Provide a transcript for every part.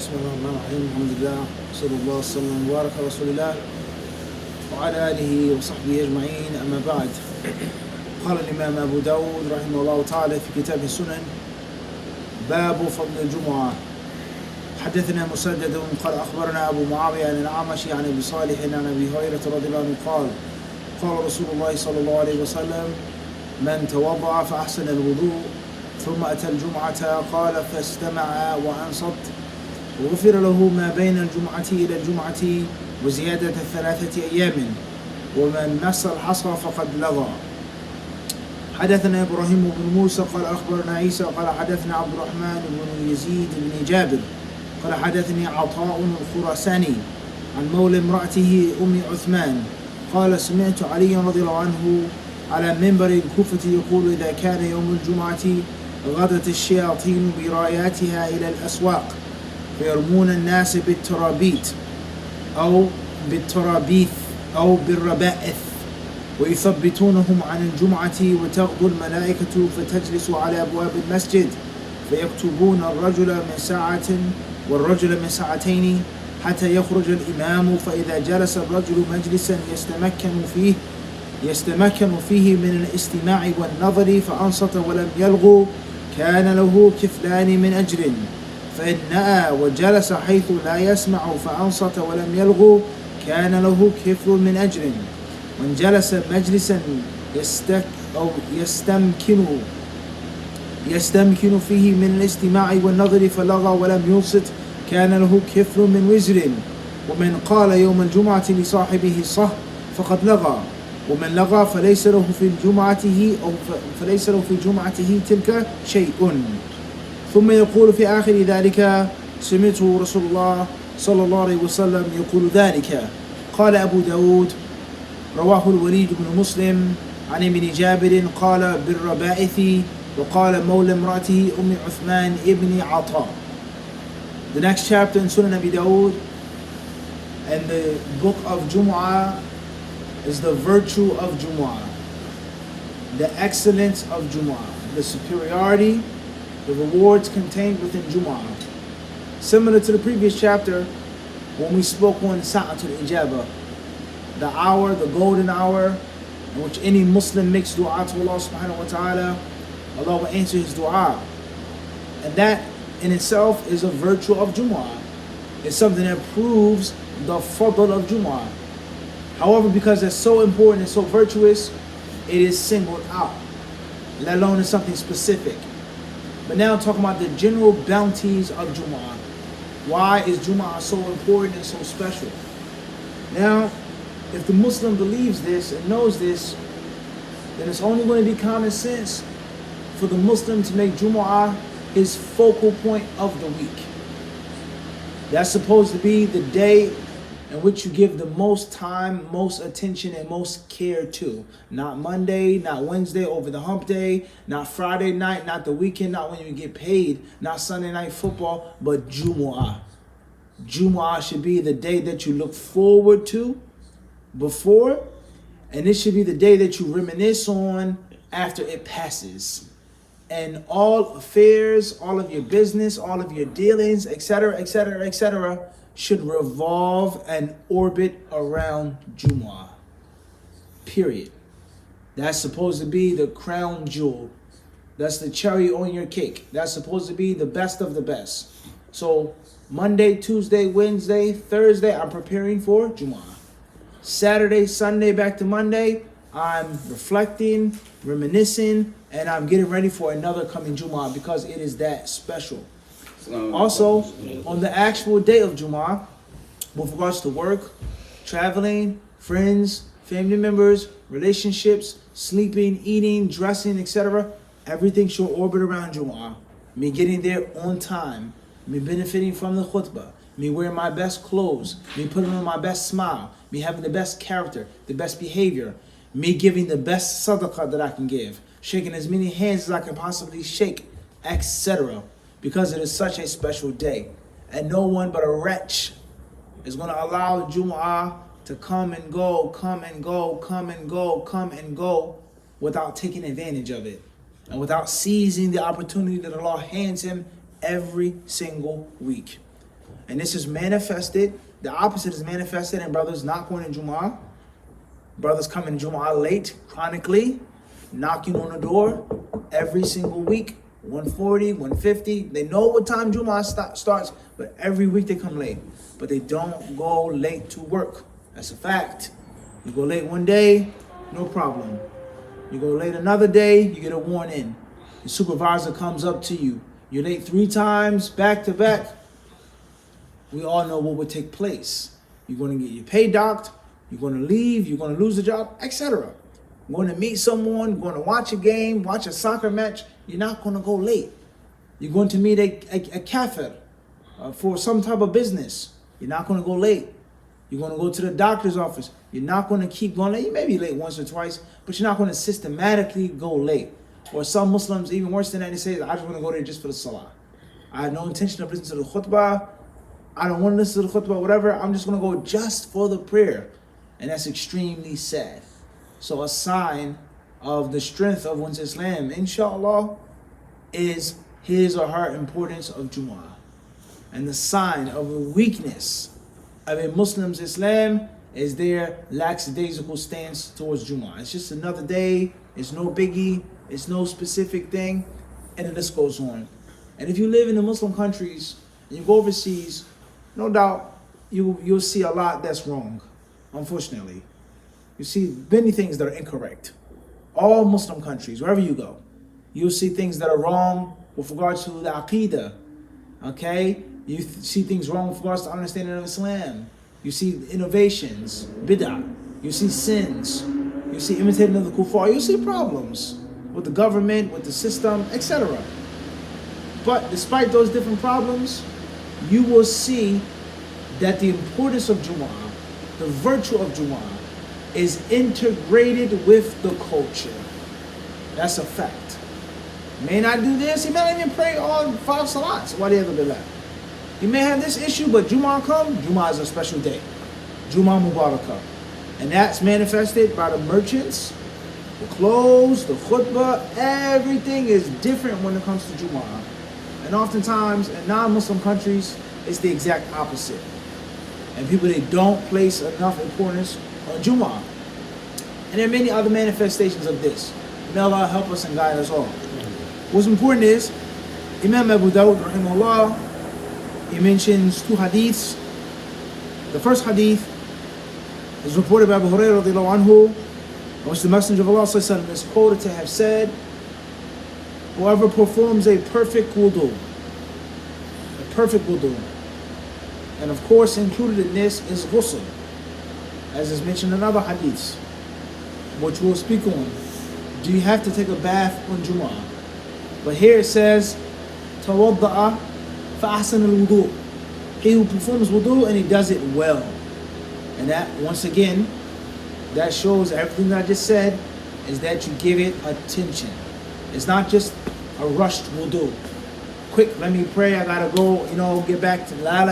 بسم الله الرحمن الرحيم الحمد لله صلى الله وسلم وبارك على رسول الله وعلى آله وصحبه أجمعين أما بعد. قال الإمام أبو داود رحمه الله تعالى في كتاب السنن باب فضل الجمعة. حدثنا مسدد قال أخبرنا أبو معاوية عن الأعمش عن أبي صالح عن أبي هريرة رضي الله عنه قال قال رسول الله صلى الله عليه وسلم من توضأ فأحسن الوضوء ثم أتى الجمعة قال فاستمع وأنصت وغفر له ما بين الجمعة إلى الجمعة وزيادة 3 أيام ومن مس الحصى فقد لغى. حدثنا إبراهيم بن موسى قال أخبرنا عيسى قال حدثنا عبد الرحمن بن يزيد بن جابر قال حدثني عطاء الخراساني عن مولى امرأته أم عثمان قال سمعت علي رضي الله عنه على منبر الكوفة يقول إذا كان يوم الجمعة غدت الشياطين براياتها إلى الأسواق فيرمون الناس بالترابيت أو بالترابيث أو بالربائث ويثبتونهم عن الجمعة وتغدو الملائكة فتجلس على أبواب المسجد فيكتبون الرجل من ساعة والرجل من ساعتين حتى يخرج الإمام فإذا جلس الرجل مجلسا يستمكن فيه من الاستماع والنظر فأنصت ولم يلغو كان له كفلان من أجر فإن نأى وجلس حيث لا يسمع فأنصت ولم يلغو كان له كفل من أجر من جلس مجلسا يستمكن فيه من الاستماع والنظر فلغى ولم ينصت كان له كفل من وزر ومن قال يوم الجمعة لصاحبه صح فقد لغى ومن لغى فليس له في جمعته تلك شيء. ثم يقول في آخر ذلك سمعت رسول الله صلى الله عليه وسلم يقول ذلك. قال أبو داود رواه الوليد بن مسلم عن ابن جابر قال بالربائث وقال مولى امرأته أم عثمان ابن عطاء. The next chapter in Sunan Abi Dawud and the book of Jumu'ah is the virtue of Jumu'ah, the excellence of Jumu'ah, the superiority, the rewards contained within Jumu'ah. Similar to the previous chapter when we spoke on Sa'atul Ijabah, the hour, the golden hour in which any Muslim makes dua to Allah subhanahu wa ta'ala, Allah will answer his dua. And that in itself is a virtue of Jumu'ah. It's something that proves the fadl of Jumu'ah. However, because it's so important and so virtuous, it is singled out, let alone is something specific. But now I'm talking about the general bounties of Jumu'ah. Why is Jumu'ah so important and so special? Now, if the Muslim believes this and knows this, then it's only going to be common sense for the Muslim to make Jumu'ah his focal point of the week. That's supposed to be the day in which you give the most time, most attention, and most care to. Not Monday, not Wednesday over the hump day, not Friday night, not the weekend, not when you get paid, not Sunday night football, but Jumu'ah. Jumu'ah should be the day that you look forward to before, and it should be the day that you reminisce on after it passes. And all affairs, all of your business, all of your dealings, etc., etc., etc., should revolve and orbit around Jumu'ah. Period. That's supposed to be the crown jewel. That's the cherry on your cake. That's supposed to be the best of the best. So Monday, Tuesday, Wednesday, Thursday, I'm preparing for Jumu'ah. Saturday, Sunday, back to Monday, I'm reflecting, reminiscing, and I'm getting ready for another coming Jumu'ah because it is that special. Also, on the actual day of Jumu'ah, with regards to work, traveling, friends, family members, relationships, sleeping, eating, dressing, etc., everything should orbit around Jumu'ah. Me getting there on time, me benefiting from the khutbah, me wearing my best clothes, me putting on my best smile, me having the best character, the best behavior, me giving the best sadaqah that I can give, shaking as many hands as I can possibly shake, etc., because it is such a special day. And no one but a wretch is going to allow Jumu'ah to come and go, come and go, come and go, come and go without taking advantage of it and without seizing the opportunity that Allah hands him every single week. And this is manifested, the opposite is manifested in brothers not going to Jumu'ah. Brothers coming to Jumu'ah late, chronically, knocking on the door every single week, 140, 150. They know what time Jumu'ah starts, but every week they come late. But they don't go late to work. That's a fact. You go late one day, no problem. You go late another day, you get a warning. The supervisor comes up to you. You're late 3 times, back to back. We all know what would take place. You're going to get your pay docked, you're going to leave, you're going to lose the job, etc. You're going to meet someone, going to watch a game, watch a soccer match. You're not going to go late. You're going to meet a kafir for some type of business. You're not going to go late. You're going to go to the doctor's office. You're not going to keep going late. You may be late once or twice, but you're not going to systematically go late. Or some Muslims, even worse than that, they say, I just want to go there just for the salah. I have no intention of listening to the khutbah. I don't want to listen to the khutbah, whatever. I'm just going to go just for the prayer. And that's extremely sad. So a sign of the strength of one's Islam, inshallah, is his or her importance of Jumu'ah. And the sign of a weakness of a Muslim's Islam is their lackadaisical stance towards Jumu'ah. It's just another day. It's no biggie. It's no specific thing. And the list goes on. And if you live in the Muslim countries and you go overseas, no doubt you'll see a lot that's wrong, unfortunately. You see many things that are incorrect. All Muslim countries, wherever you go, you'll see things that are wrong with regards to the Aqidah. Okay? You see things wrong with regards to understanding of Islam. You see innovations, bid'ah. You see sins. You see imitating of the kuffar. You see problems with the government, with the system, etc. But despite those different problems, you will see that the importance of Jumu'ah, the virtue of Jumu'ah, is integrated with the culture. That's a fact. He may not do this, he may not even pray all 5 salats. Why the other billah? He may have this issue, but Jumu'ah come, Jumu'ah is a special day. Jumu'ah Mubarakah. And that's manifested by the merchants, the clothes, the khutbah, everything is different when it comes to Jumu'ah. And oftentimes, in non-Muslim countries, it's the exact opposite. And people, they don't place enough importance on Jumu'ah. And there are many other manifestations of this. May Allah help us and guide us all. What's important is, Imam Abu Dawud, rahimahullah, he mentions 2 hadiths. The first hadith is reported by Abu Hurairah radiallahu anhu, in which the Messenger of Allah sallallahu alaihi wasallam is quoted to have said, whoever performs a perfect wudu, and of course included in this is ghusl, as is mentioned in other hadiths, which we'll speak on. Do you have to take a bath on Jumu'ah? But here it says, tawadda'a fa'ahsan al-wudu. He who performs wudu and he does it well. And that, once again, that shows everything that I just said, is that you give it attention. It's not just a rushed wudu. Quick, let me pray, I gotta go, get back to la.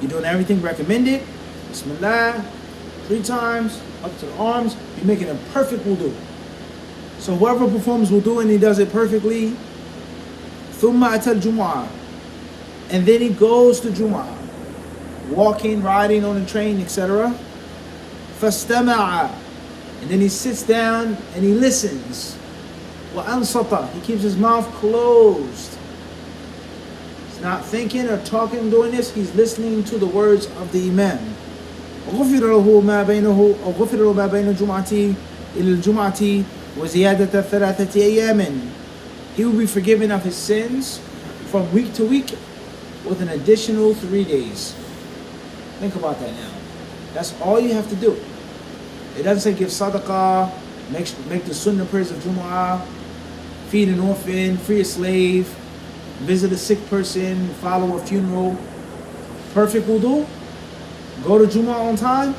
You're doing everything recommended. Bismillah, 3 times, up to the arms. You're making a perfect wudu. So whoever performs wudu and he does it perfectly, thumma atal Jumu'ah, and then he goes to Jumu'ah, walking, riding on a train, etc. Fastama'a, and then he sits down and he listens. Wa ansata, he keeps his mouth closed. He's not thinking or talking, doing this. He's listening to the words of the Imam. غفر له ما بينه أو غفر له ما بين الجمعة إلى الجمعة وزيادة 3 أيام. He will be forgiven of his sins from week to week with an additional 3 days. Think about that now. That's all you have to do. It doesn't say give sadaqah, make the sunnah prayers of Jumu'ah, feed an orphan, free a slave, visit a sick person, follow a funeral. Perfect wudu. Go to Jumu'ah on time,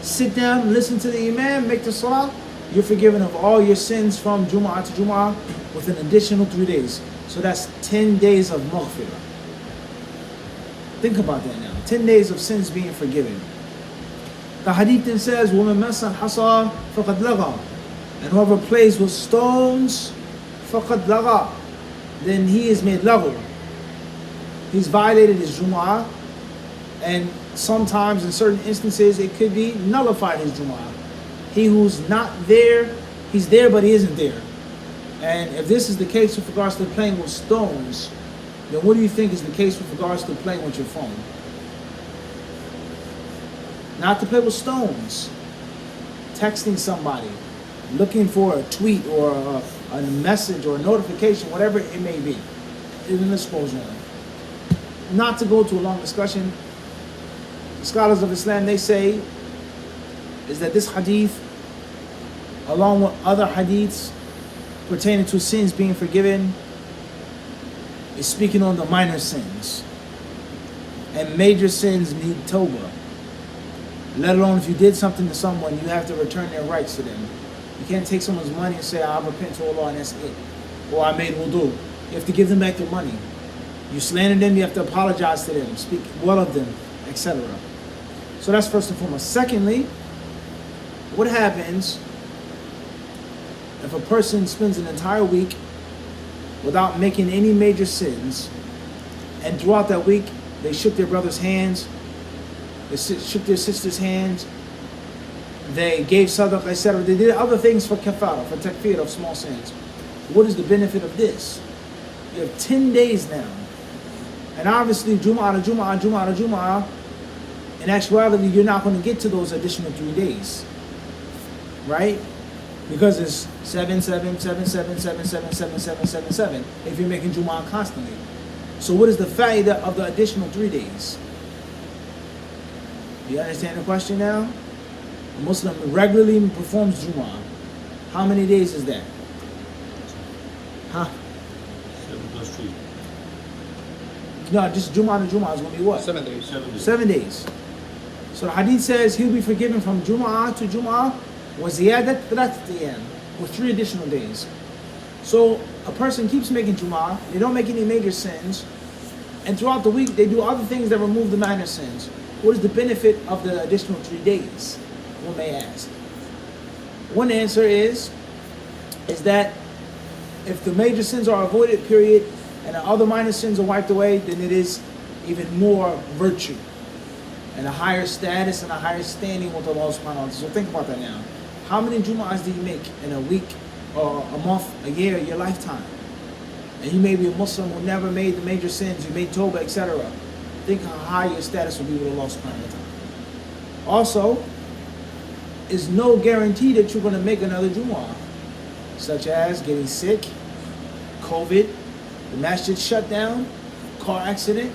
sit down, listen to the Imam, make the salah. You're forgiven of all your sins from Jumu'ah to Jumu'ah with an additional 3 days. So that's 10 days of maghfirah. Think about that now. 10 days of sins being forgiven. The hadith then says, وَمَن مَسَّ الْحَصَى فَقَدْ لَغَى. And whoever plays with stones, فَقَدْ لَغَى, then he is made laghu. he's violated his Jumu'ah, and sometimes in certain instances it could be nullified his Jumu'ah. He who's not there, he's there but he isn't there. And if this is the case with regards to playing with stones, then what do you think is the case with regards to playing with your phone? Not to play with stones. Texting somebody, looking for a tweet or a message or a notification, whatever it may be. Even the scrolls on. Not to go to a long discussion, the scholars of Islam, they say is that this hadith, along with other hadiths pertaining to sins being forgiven, is speaking on the minor sins. And major sins need tawbah. Let alone if you did something to someone, you have to return their rights to them. You can't take someone's money and say, I repent to Allah and that's it. Or I made wudu. You have to give them back their money. You slander them, you have to apologize to them, speak well of them, etc. So that's first and foremost. Secondly, what happens if a person spends an entire week without making any major sins, and throughout that week they shook their brother's hands, they shook their sister's hands, they gave sadaqah, etc. They did other things for kafara, for takfir of small sins. What is the benefit of this? You have 10 days now. And obviously, Jumu'ah to Jumu'ah, Jumu'ah to Jumu'ah, in actuality, you're not going to get to those additional 3 days. Right? Because it's 7, 7, 7, 7, 7, 7, 7, 7, 7, 7, if you're making Jumu'ah constantly. So what is the fa'idah of the additional 3 days? You understand the question now? A Muslim regularly performs Jumu'ah. How many days is that? Huh? 7 plus 3. No, just Jumu'ah to Jumu'ah is going to be what? 7 days. 7 days. So the hadith says he'll be forgiven from Jumu'ah to Jumu'ah وَزِيَادَةْ 3 أيام, with 3 additional days. So a person keeps making Jumu'ah, they don't make any major sins, and throughout the week they do other things that remove the minor sins. What is the benefit of the additional 3 days? One may ask. One answer is that if the major sins are avoided, period, and the other minor sins are wiped away, then it is even more virtue and a higher status and a higher standing with Allah subhanahu wa ta'ala. So think about that now. How many Jumu'ahs do you make in a week or a month, a year, your lifetime? And you may be a Muslim who never made the major sins, you made tawbah, etc. Think how high your status will be with Allah subhanahu wa ta'ala. Also, is no guarantee that you're going to make another Jumu'ah, such as getting sick, COVID, the masjid shut down, car accident.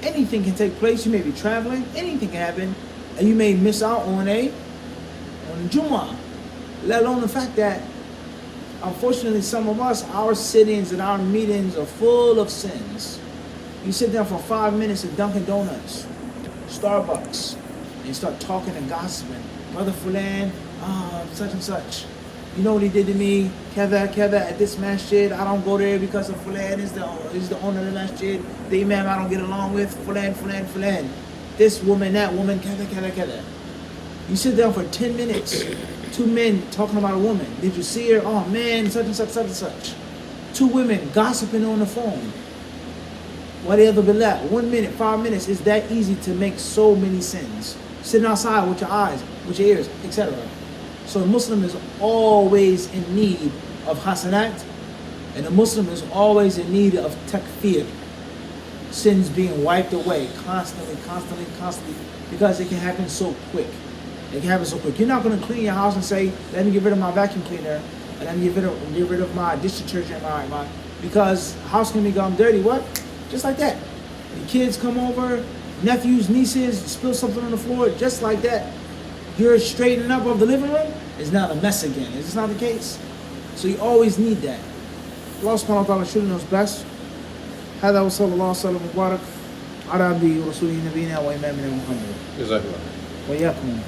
Anything can take place. You may be traveling, anything can happen, and you may miss out on a Jumu'ah. Let alone the fact that, unfortunately, some of us, our sit-ins and our meetings are full of sins. You sit down for 5 minutes at Dunkin' Donuts, Starbucks, and you start talking and gossiping. Brother Fulan, such and such. You know what he did to me? Keva at this masjid. I don't go there because of Fulan is the owner of the masjid. The imam I don't get along with. Fulan. This woman, that woman, Keva. You sit down for 10 minutes. 2 men talking about a woman. Did you see her? Oh man, such and such. 2 women gossiping on the phone. Whatever billah. 1 minute, 5 minutes. It's that easy to make so many sins. Sitting outside with your eyes, with your ears, etc. So a Muslim is always in need of hasanat, and a Muslim is always in need of takfir, sins being wiped away constantly, because it can happen so quick. You're not going to clean your house and say, let me get rid of my vacuum cleaner, and let me get rid of my dish detergent, because house can become dirty. What? Just like that. The kids come over, nephews, nieces, spill something on the floor, just like that. You're straightening up of the living room, it's not a mess again. Is this not the case? So you always need that. Allah subhanahu wa ta'ala should knows best. هذا وصلى الله وسلم وبارك على عبده ورسوله نبينا وإمامنا محمد. جزاك الله. وإياكم.